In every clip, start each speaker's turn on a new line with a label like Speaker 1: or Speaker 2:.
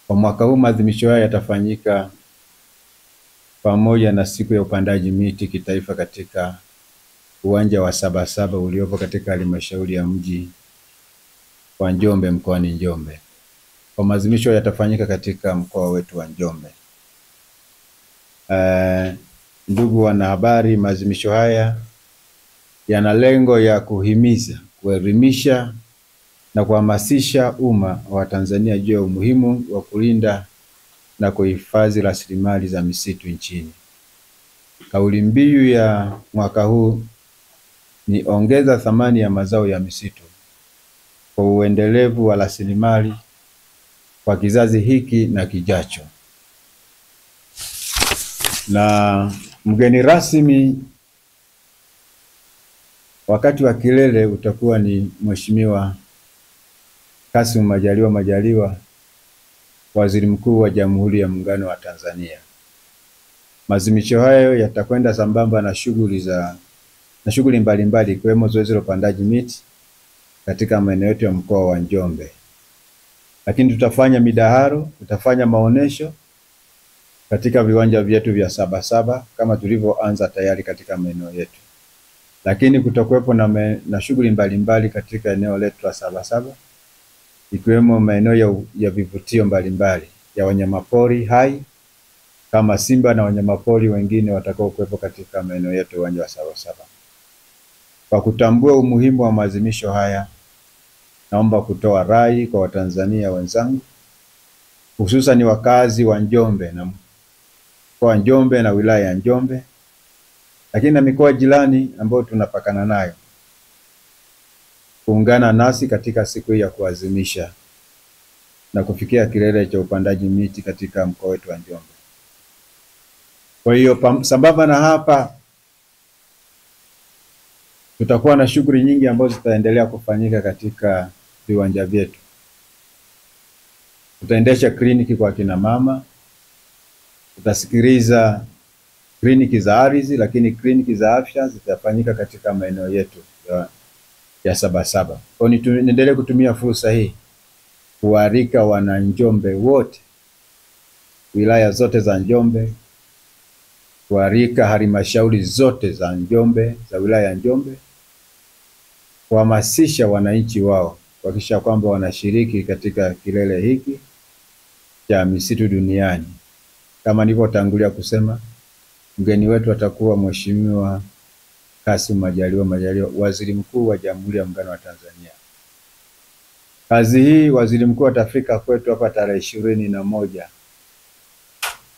Speaker 1: Kwa mwaka huu maadhimisho haya yatafanyika pamoja na siku ya upandaji miti kitaifa katika uwanja wa Sabasaba uliopo katika halmashauri ya mji wa Njombe mkoani Njombe. Kwa maadhimisho yatafanyika katika mkoa wetu wa Njombe. Ndugu wanahabari, maadhimisho haya yana lengo ya kuhimiza, kuelimisha na kuhamasisha umma wa Tanzania juu ya umuhimu wa kulinda na kuhifadhi rasilimali za misitu nchini. Kauli mbiu ya mwaka huu ni ongeza thamani ya mazao ya misitu kwa uendelevu wa rasilimali kwa kizazi hiki na kijacho. Na mgeni rasmi wakati wa kilele utakuwa ni Mheshimiwa Kassim Majaliwa, Waziri Mkuu wa Jamhuri ya Muungano wa Tanzania. Maadhimisho hayo yatakwenda sambamba na shughuli mbalimbali ikiwemo zoezi la upandaji miti katika maeneo yetu ya mkoa wa Njombe. Lakini tutafanya midaharo, tutafanya maonesho katika viwanja vyetu vya Sabasaba kama tulivyoanza tayari katika maeneo yetu. Lakini kutakuwepo na shughuli mbalimbali katika eneo letu la Sabasaba ikiwemo maeneo ya vivutio mbalimbali ya wanyamapori hai kama simba na wanyamapori wengine watakao kuwepo katika maeneo yetu ya uwanja wa Sabasaba. Kwa kutambua umuhimu wa maadhimisho haya, naomba kutoa rai kwa Watanzania wenzangu, hususan wakazi wa Njombe na mkoa wa Njombe na wilaya ya Njombe, lakini na mikoa jirani ambayo tunapakana nayo, kuungana nasi katika siku hii ya kuadhimisha na kufikia kilele cha upandaji miti katika mkoa wetu wa Njombe. Kwa hiyo sambamba na hapa tutakuwa na shughuli nyingi ambazo zitaendelea kufanyika katika viwanja vyetu. Tutaendesha kliniki kwa kina mama, tutasikiliza kliniki za ardhi, lakini kliniki za afya zitafanyika katika maeneo yetu ya Sabasaba. Kwa hiyo niendelee kutumia fursa hii kualika wana Njombe wote, wilaya zote za Njombe, kualika halmashauri zote za Njombe, za wilaya ya Njombe, kuhamasisha wananchi wao kuhakikisha kwamba wanashiriki katika kilele hiki cha misitu duniani. Kama nilivyotangulia kusema, mgeni wetu atakuwa Mheshimiwa Kassim Majaliwa, Waziri Mkuu wa Jamhuri ya Muungano wa Tanzania. Kazi hii Waziri Mkuu atafika kwetu hapa tarehe 21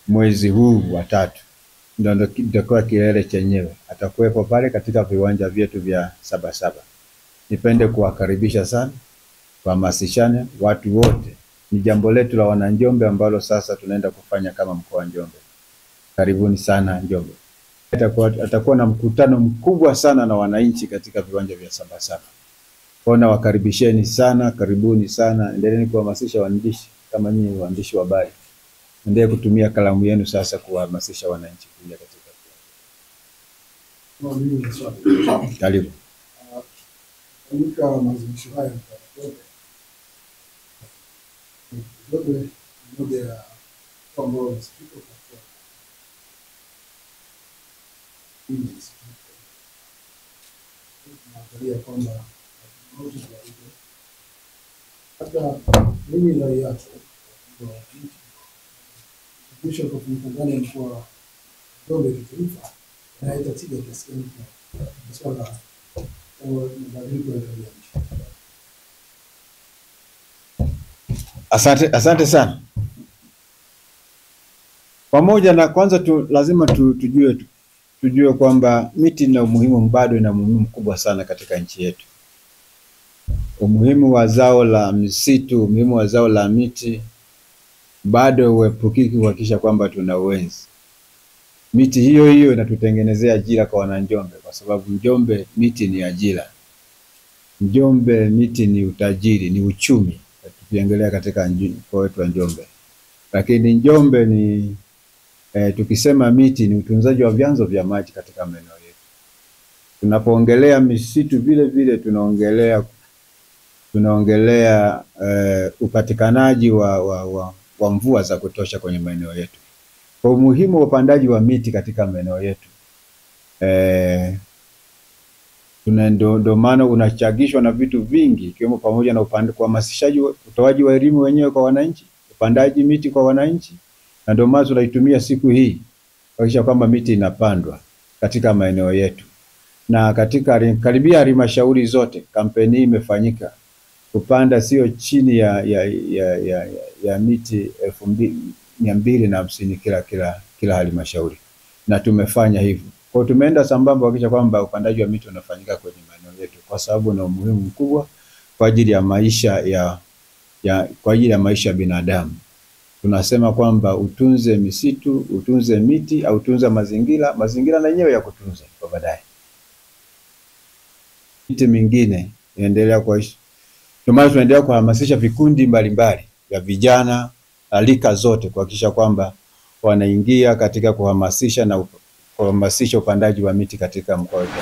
Speaker 1: mwezi huu wa 3. Ndio kitakuwa kilele chenyewe. Atakuwepo pale katika viwanja vyetu vya Sabasaba. Nipende kuwakaribisha sana, kuhamasishana watu wote. Ni jambo letu la wana Njombe ambalo sasa tunaenda kufanya kama mkoa wa Njombe. Karibuni sana Njombe. Atakuwa na mkutano mkubwa sana na wananchi katika viwanja vya Sabasaba. Kwa wakaribisheni sana, karibuni sana. Endeleeni kuhamasisha waandishi kama nyinyi waandishi wa habari. Endelee kutumia kalamu yenu sasa kuhamasisha wananchi kuja katika karibu.
Speaker 2: Katika maadhimisho haya Njombe moja ya ambao wanasikika kwa naangalia kwamba hata mimi na yake kisha kwa kufanya ndani kwa Njombe kitaifa na itatiga kiasi gani kwa swala la mabadiliko ya tabia nchi.
Speaker 1: Asante sana. Pamoja na kwanza lazima tujue kwamba miti ina umuhimu, bado ina umuhimu mkubwa sana katika nchi yetu. Umuhimu wa zao la misitu, umuhimu wa zao la miti bado uepukiki kuhakikisha kwamba tunauenzi. Miti hiyo inatutengenezea ajira kwa wana Njombe, kwa sababu Njombe miti ni ajira. Njombe miti ni utajiri, ni uchumi tukiangalia katika mkoa wetu wa Njombe. Lakini Njombe ni tukisema miti ni utunzaji wa vyanzo vya maji katika maeneo yetu. Tunapoongelea misitu vile vile tunaongelea upatikanaji wa kwa mvua za kutosha kwenye maeneo yetu. Kwa umuhimu wa upandaji wa miti katika maeneo yetu, ndio maana unachagishwa na vitu vingi, ikiwemo pamoja na kuhamasishaji, utoaji wa elimu wenyewe kwa wananchi, upandaji miti kwa wananchi, na ndio maana tunaitumia siku hii kuhakikisha kwamba miti inapandwa katika maeneo yetu. Na katika karibia halmashauri zote kampeni hii imefanyika, kupanda sio chini ya miti 250 kila halmashauri, na tumefanya hivyo. Kwa tumeenda sambamba kuhakikisha kwamba upandaji wa miti unafanyika kwenye maeneo yetu, kwa sababu na umuhimu mkubwa kwa ajili ya maisha kwa ajili ya maisha ya binadamu. Tunasema kwamba utunze misitu, utunze miti, au utunze mazingira na yenyewe ya kutunza kwa baadaye. Miti mingine inaendelea kuishi. Ndio tunaendelea kuhamasisha vikundi mbalimbali vya vijana na rika zote kuhakikisha kwamba wanaingia katika kuhamasisha upandaji wa miti katika mkoa wetu.